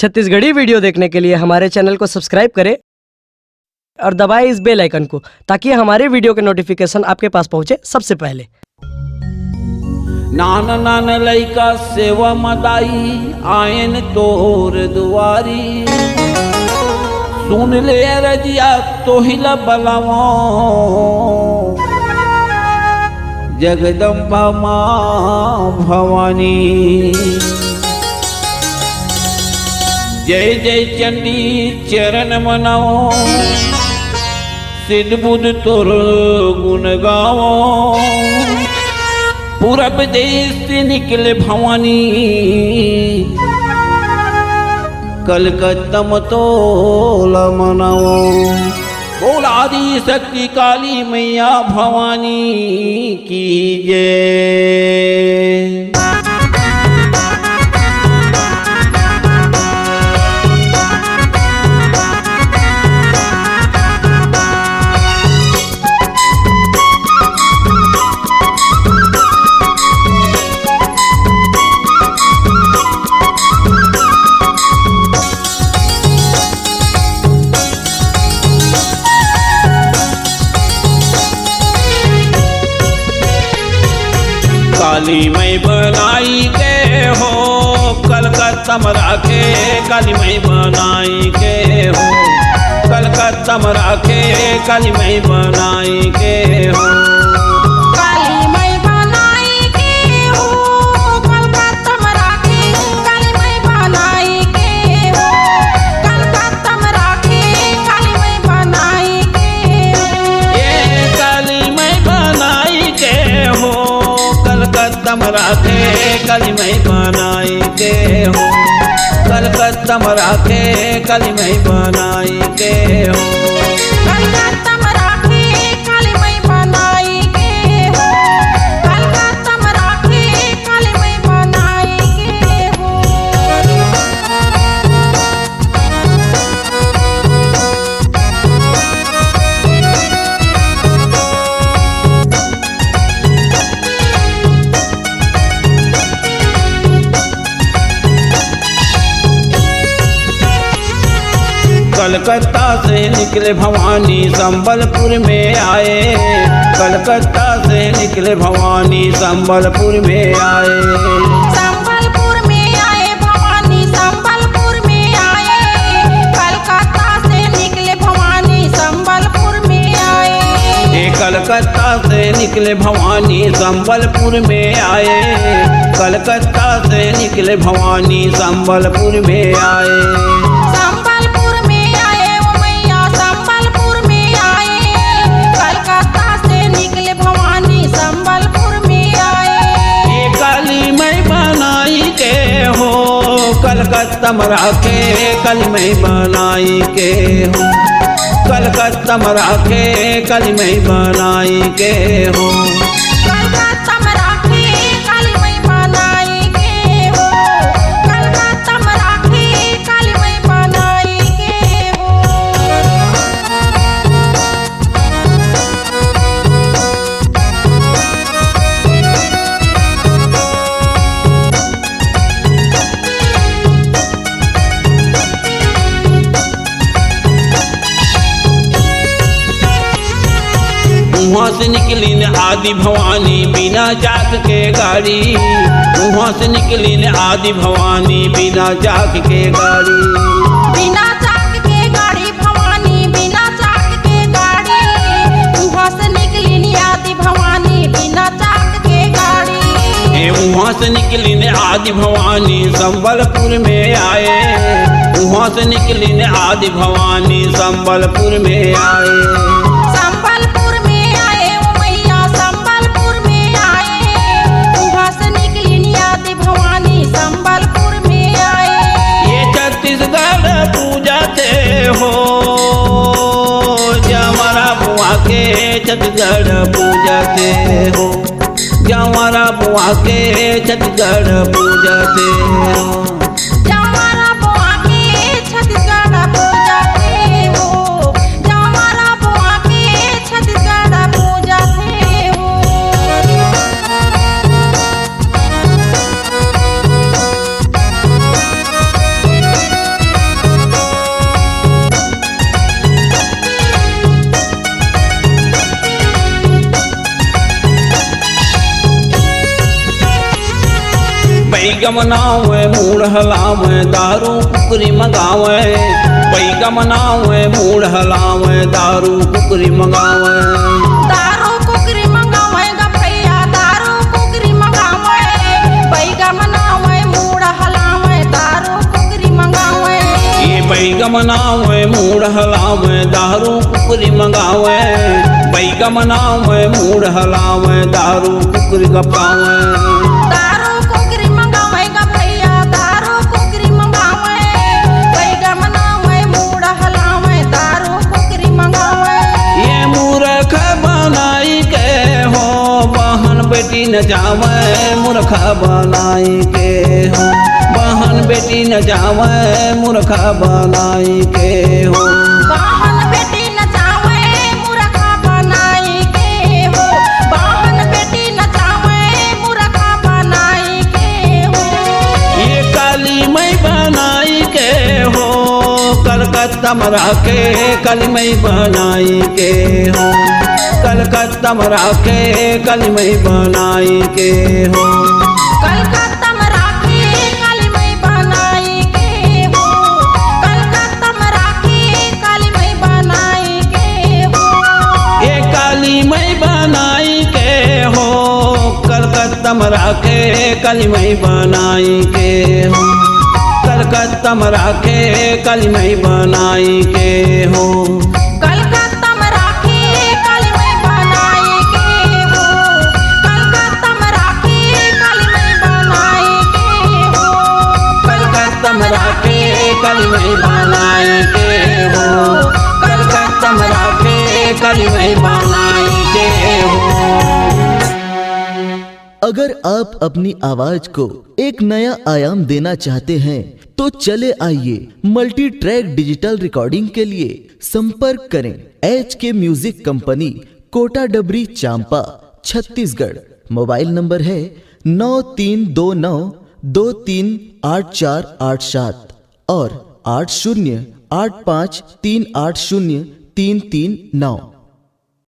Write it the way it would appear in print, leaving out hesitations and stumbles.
Chhattisgarhi video देखने के लिए हमारे चैनल को सब्सक्राइब करें और दबाएं इस बेल आइकन को ताकि हमारे वीडियो के नोटिफिकेशन आपके पास पहुंचे सबसे पहले। नान नान लइका सेवा मदाई आयन तोर दुआरी, सुन ले रजिया तोहिला बलवो जगदम्बा माँ भवानी। जय जय चंडी चरण मनाओ, सिद्ध बुद्ध तोर गुण गाओ। पूरब देश से निकले भवानी, कलकत्ता मतोला मनाओ। बोल आदि शक्ति काली मैया भवानी की जय। काली मई बनाई के हो कलकत्ता में राखे, काली मई बनाई के हो कलकत्ता में राखे, काली मई बनाई के हो। काली मई बनाई के हो कलकत्ता में राखे, काली मई बनाई के हो कलकत्ता में राखे, काली मई बनाई के हो। ये काली मई बनाई के हो कलकत्ता में राखे, काली मई बनाई के हो कलकत्ता में राखे, काली मई बनाई के हो। कलकत्ता में राखे, काली मई बनाई के हो कलकत्ता में राखे, काली मई बनाई के हो। कलकत्ता से निकले भवानी संबलपुर में आए, कलकत्ता से निकले भवानी संबलपुर में आए। संबलपुर में आए भवानी संबलपुर में आए, कलकत्ता से निकले भवानी संबलपुर में आए। कलकत्ता से निकले भवानी संबलपुर में आए, कलकत्ता से निकले भवानी संबलपुर में आए। संबलपुर में आए ओ मैया संबलपुर में आए, कलकत्ता से निकले भवानी संबलपुर में आए। ये काली मई बनाई के हो कलकत्ता में राखे, काली मई बनाई के हो कलकत्ता में राखे, काली मई बनाई के हो। कलकत्ता में राखे, काली मई बनाई के हो कलकत्ता में राखे, काली मई बनाई के हो। वहाँ से निकली न आदि भवानी बिना जाग के गाड़ी, वहाँ से निकली न आदि भवानी बिना जाग के गाड़ी। बिना चाक के गाड़ी भवानी बिना चाक के गाड़ी, वहाँ से निकली नी आदि भवानी बिना चाक के गाड़ी। वहाँ से निकली न आदि भवानी संबलपुर में आए, वहाँ से निकली न आदि भवानी संबलपुर में आए। संबलपुर में आए ओ मैया संबलपुर में आए, वहाँ से निकली नी आदि भवानी संबलपुर में आए। ये छत्तीसगढ़ पूजा थे हो जमरा बुआ के, छत्तीसगढ़ पूजा थे हो जमरा बुआ के, छत्तीसगढ़ पूजा थे हो। जवारा बुआ के छत्तीसगढ़ पूजा थे हो, जवारा बुआ के छत्तीसगढ़ पूजा थे हो। बैगम नावे मूड हलावे दारू कुकरी मंगावे बैगम नावे मूड हलावे दारू कुकरी मंगावे दारू कुकरी मंगावे गा भैया दारू कुकरी मंगावे बैगम नावे मूड हलावे दारू कुकरी मंगावे ये बैगम नावे मूड हलावे दारू कुकरी मंगावे बैगम नावे मूड हलावे दारू कुकरी गपावे दारू कुकरी मंगावे गा भैया दारू कुकरी मंगावे बैगम नावे मूड हलावे दारू कुकरी मंगावे ये मूर्ख बनाई के हो बहन बेटी न जावे मूर्ख बनाई के हो बहन बेटी न जावे मूर्ख बनाई के हो बहन बेटी न जावे मूर्खा बनाई के हो बहन बेटी न जावे मूर्खा बनाई के हो ये काली मई बनाई के हो कलकत्ता मरा के काली मई बनाई के हो कलकत्ता मरा के काली मई बनाई के हो कलकत्ता में राखी काली मई बनाई के हो कलकत्ता में राखी काली मई बनाई के हो ये काली मई बनाई के हो कलकत्ता मरा के काली मई बनाई के हो कलकत्ता मरा के काली मई बनाई के हो कलकत्ता में राखी काली मई बनाई के हो कलकत्ता में राखी काली मई बनाई के हो कलकत्ता मरा के काली मई बनाई के हो कलकत्ता मरा के काली मई बनाई के हो। अगर आप अपनी आवाज को एक नया आयाम देना चाहते हैं तो चले आइए मल्टी ट्रैक डिजिटल रिकॉर्डिंग के लिए संपर्क करें HK म्यूजिक कंपनी कोटा डबरी चांपा छत्तीसगढ़। मोबाइल नंबर है 9329238487 और 8085380339।